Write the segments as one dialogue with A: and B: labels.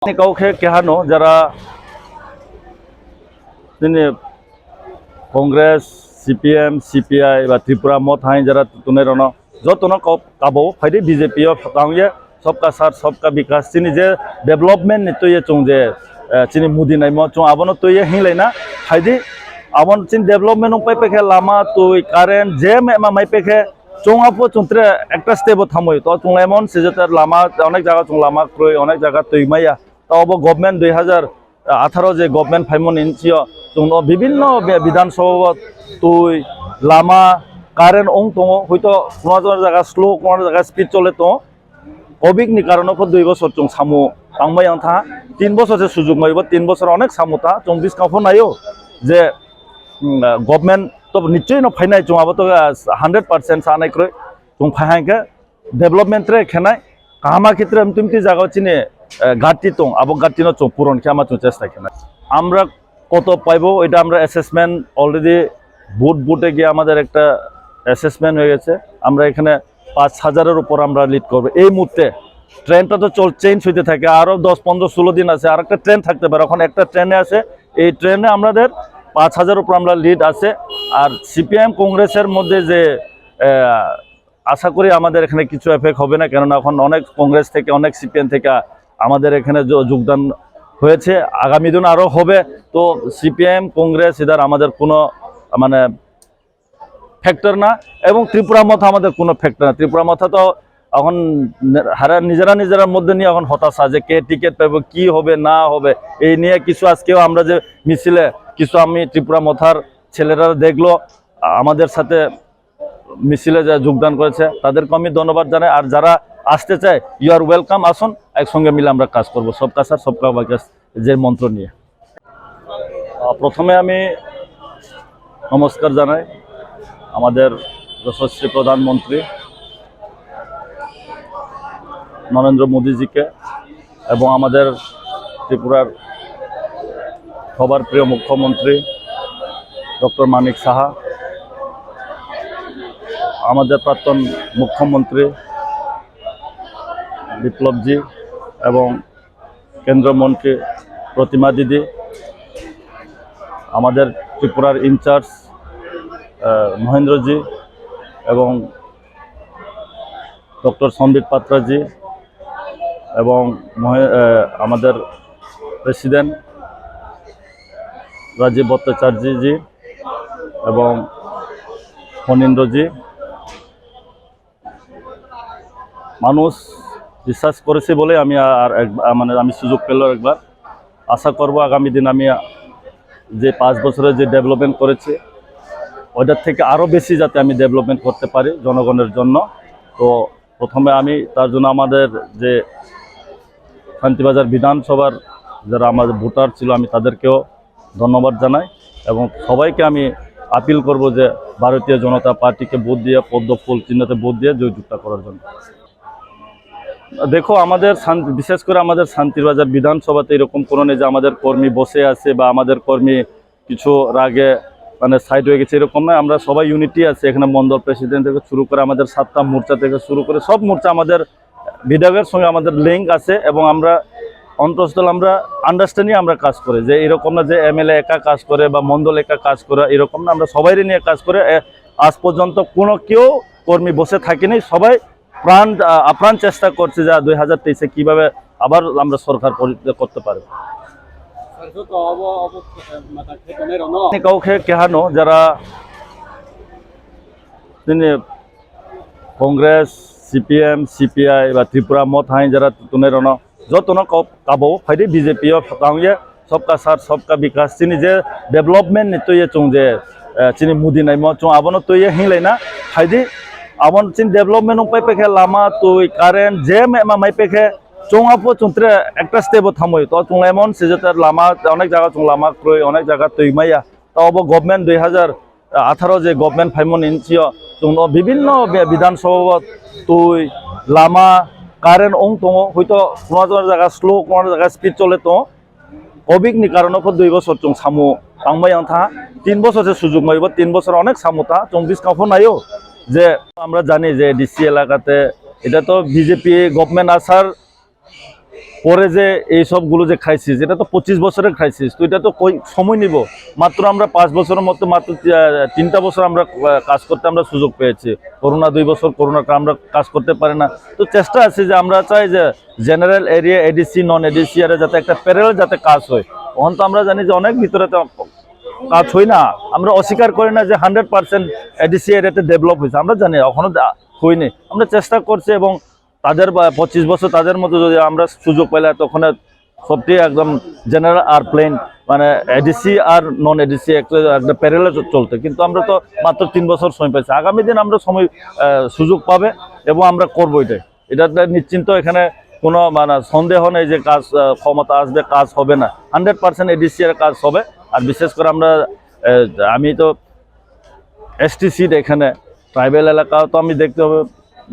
A: কাউকে কেহানো যারা Congress CPM CPI বা ত্রিপুরা মত হাই যারা তুনেরन যতन काबो फायदे बीजेपी गांगे सबका साथ सबका विकास चिनी जे डेवलपमेंट तो ये चुंग जे चिनी मुदी नाइ म चुंग आबनो तो ये हिंलेना फायदे आबन चिन डेवलपमेंट उपाय पेखे लामा तो कारेंट जे माइ पेखे चुंग आपो चुंत्रे একটা স্টেপ থামই তো চুং এমন সেজেতার লামা অনেক জায়গা চুং লামা ক্রয় অনেক জায়গা তৈমাইয়া তাও গভর্নমেন্ট 2018 যে গভর্নমেন্ট ফাইমন ইঞ্চিও চুং বিভিন্ন বিধানসভা তুই লামা কারেন্ট ওং দङ হয়তো কোনো জায়গা স্লো কোনো জায়গা স্পিড চলে তো কোভিডनि কারণে 2 বছর চুং সামু বাংবাই আंथा 3 বছরসে সুযোগ মাইব 3 বছর অনেক সামুতা চুং বিসকাফ নাইও যে गभर्नमेंट तो निश्चय न फाइनाय चुं आबो तो 100% सानाय क्रय चुं फाहायके डेवलपमेंट रे खेनाय कामा क्षेत्र तुमति जागा चिने घाटि तो आबो घाटि न चुं पूरण खामा चुं चेष्टा खेनाय আমরা কত পাইবো এটা আমরা অ্যাসেসমেন্ট অলরেডি বুটে গিয়ে আমাদের একটা অ্যাসেসমেন্ট হয়ে গেছে আমরা এখানে 5000 এর উপর আমরা লিড করব এই মুহূর্তে ট্রেনটা তো চেঞ্জ হইতে থাকে আরো 10 15 16 দিন আছে আরেকটা ট্রেন থাকতে পারে এখন একটা ট্রেনে আছে এই ট্রেনে আমাদের 5000 উপর আমরা লিড আছে আর সিপিএম কংগ্রেসের মধ্যে যে আশা করি আমাদের এখানে কিছু এফেক্ট হবে না কারণ এখন অনেক কংগ্রেস থেকে অনেক সিপিএম থেকে আমাদের এখানে যোগদান হয়েছে আগামী দিন আরো হবে তো সিপিএম কংগ্রেস এদার আমাদের কোনো মানে ফ্যাক্টর না এবং ত্রিপুরা মত আমাদের কোনো ফ্যাক্টর না ত্রিপুরা মত তো এখন হারা নিজেরা মধ্যে নিয়ে এখন হতাশা যে কে টিকিট পাবো কি হবে না হবে এই নিয়ে কিছু আজকেও আমরা যে মিছিলে কিছু আমি ত্রিপুরা মথার ছেলেরা দেখলো আমাদের সাথে মিছিলে যা যোগদান করেছে তাদেরকে আমি ধন্যবাদ জানাই আর যারা আসতে চায় ইউ আর ওয়েলকাম আসুন একসঙ্গে মিলে আমরা কাজ করব সবকা সাথ সবকা বিকাশ যে মন্ত্র নিয়ে প্রথমে আমি নমস্কার জানাই আমাদের যশস্বী প্রধানমন্ত্রী নরেন্দ্র মোদীজিকে এবং আমাদের ত্রিপুরার সবার প্রিয় মুখ্যমন্ত্রী ডক্টর মানিক সাহা আমাদের প্রাক্তন মুখ্যমন্ত্রী বিপ্লবজি এবং কেন্দ্রমন্ত্রী প্রতিমা দিদি আমাদের ত্রিপুরার ইনচার্জ মহেন্দ্রজি এবং ডক্টর সম্বিত পাত্রাজি এবং আমাদের প্রেসিডেন্ট রাজীব ভট্টাচার্যজি এবং ফণীন্দ্রজি মানুষ বিশ্বাস করেছে বলে আমি আর মানে আমি সুযোগ পেল একবার আশা করব আগামী দিন আমি যে 5 বছরে যে ডেভেলপমেন্ট করেছি ওটার থেকে আরও বেশি যাতে আমি ডেভেলপমেন্ট করতে পারি জনগণের জন্য তো প্রথমে আমি তার জন্য আমাদের যে শান্তিবাজার বিধানসভার যারা আমাদের ভোটার ছিল আমি তাদেরকেও ধন্যবাদ জানাই এবং সবাইকে আমি আপিল করব যে ভারতীয় জনতা পার্টিকে ভোট দিয়ে পদ্ম ফুল চিহ্নতে ভোট দিয়ে জয়যুক্ত করার জন্য দেখো আমাদের বিশেষ করে আমাদের শান্তিবাজার বিধানসভাতে এরকম কোনো নেই যে আমাদের কর্মী বসে আছে বা আমাদের কর্মী কিছু রাগে মানে সাইড হয়ে গেছে এরকম নয় আমরা সবাই ইউনিটি আছে এখানে মন্ডল প্রেসিডেন্ট থেকে শুরু করে আমাদের 7টা মোর্চা থেকে শুরু করে সব মোর্চা আমাদের বিধায়কের সঙ্গে আমাদের লিঙ্ক আছে এবং আমরা অন্তঃস্থল আমরা আন্ডারস্ট্যান্ডিং আমরা কাজ করি যে এরকম না যে এমএলএ একা কাজ করে বা মন্ডল একা কাজ করে এরকম না আমরা সবাইকে নিয়ে কাজ করে আজ পর্যন্ত কোনো কেউ কর্মী বসে থাকেনি সবাই আপ্রাণ চেষ্টা করছে যে 2023-এ কিভাবে আবার আমরা সরকার করতে পারব কাউকে কেহানো যারা কংগ্রেস সিপিএম সিপিআই বা ত্রিপুরা মত হাই যারা তুনেরन যতन काबो फायदे बीजेपी गांगे सबका साथ सबका विकास चिनी जे डेवलपमेंट तो ये चुंग जे चिनी मुदी नाइ म चुंग आबनो तो ये हिंलेना फायदे आबन चिन डेवलपमेंट उपाय पेखे लामा तो कारेंट जे माइ पेखे चुंग आपो चुंत्रे একটা স্টেপ থামই তো চুং এমন সেজেতার লামা অনেক জায়গা চুং লামা ক্রয় অনেক জায়গা তৈমাইয়া তাও গভর্নমেন্ট 2018 যে গভর্নমেন্ট ফাইমন ইঞ্চিও চুং বিভিন্ন বিধানসভা তুই লামা কারেন্ট ওং দङ হয়তো কোনো জায়গা স্লো কোনো জায়গা স্পিড চলে তো কোভিডनि কারণে 2 বছর চুং সামু বাংবাই আंथा 3 বছরসে সুযোগ মাইব 3 বছর অনেক সামুতা চুং বিসকাফ নাইও যে আমরা জানি যে ডিসি এলাকাতে এটা তো বিজেপি গভর্নমেন্ট আসার পরে যে এই সবগুলো যে ক্রাইসিস, এটা তো 25 বছরের ক্রাইসিস, তো এটা তো সময় নিব। মাত্র আমরা 5 বছরের মধ্যে মাত্র 3টা বছর আমরা কাজ করতে আমরা সুযোগ পেয়েছি। করোনা 2 বছর, করোনাটা আমরা কাজ করতে পারি না। তো চেষ্টা আছে যে আমরা চাই যে জেনারেল এরিয়া, এডিসি, নন এডিসি এর যাতে একটা প্যারালাল যাতে কাজ হয়। তখন তো আমরা জানি যে অনেক ভিতরে তো কাজ হয় না, আমরা অস্বীকার করি না যে 100% এডিসি এরিয়াতে ডেভেলপ হয়েছে, আমরা জানি এখনো হয়নি। আমরা চেষ্টা করছি এবং তাদের 25 বছর তাদের মধ্যে যদি আমরা সুযোগ পেলে তখন সবটি একদম জেনারেল আর প্লেন, মানে এডিসি আর নন এডিসি একটা প্যারালাল চলতে, কিন্তু আমরা তো মাত্র 3 বছর সময় পাইছি। আগামী দিন আমরা সময় সুযোগ পাবে এবং আমরা করবো এটা নিশ্চিন্ত। এখানে কোনো মানে সন্দেহ নেই যে কাজ ক্ষমতা আসবে, কাজ হবে না। 100% এডিসি এর কাজ হবে। আর বিশেষ করে আমি তো এসটি সিট, এখানে ট্রাইবেল এলাকাও তো আমি দেখতে হবে,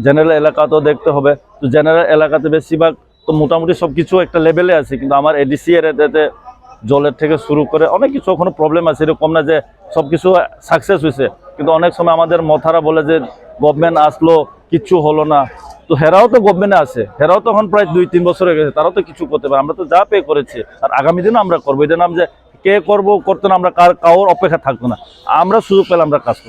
A: জেনারেল এলাকাতেও দেখতে হবে। তো জেনারেল এলাকাতে বেশিরভাগ তো মোটামুটি সব কিছু একটা লেভেলে আছে, কিন্তু আমার এডিসি এর এতে জলের থেকে শুরু করে অনেক কিছু ওখানে প্রবলেম আছে। এরকম না যে সব কিছু সাকসেস হয়েছে, কিন্তু অনেক সময় আমাদের মথারা বলে যে গভর্নমেন্ট আসলো কিচ্ছু হলো না। তো হেরাও তো গভর্নমেন্টে আছে, হেরাও তখন প্রায় 2-3 বছর হয়ে গেছে, তারাও তো কিছু করতে পারে। আমরা তো যা পে করেছি, আর আগামী দিনও আমরা করবো। এটা নাম যে কে করবো করতে না, আমরা কারোর অপেক্ষা থাকবো না। আমরা সুযোগ পেলে আমরা কাজ করবো।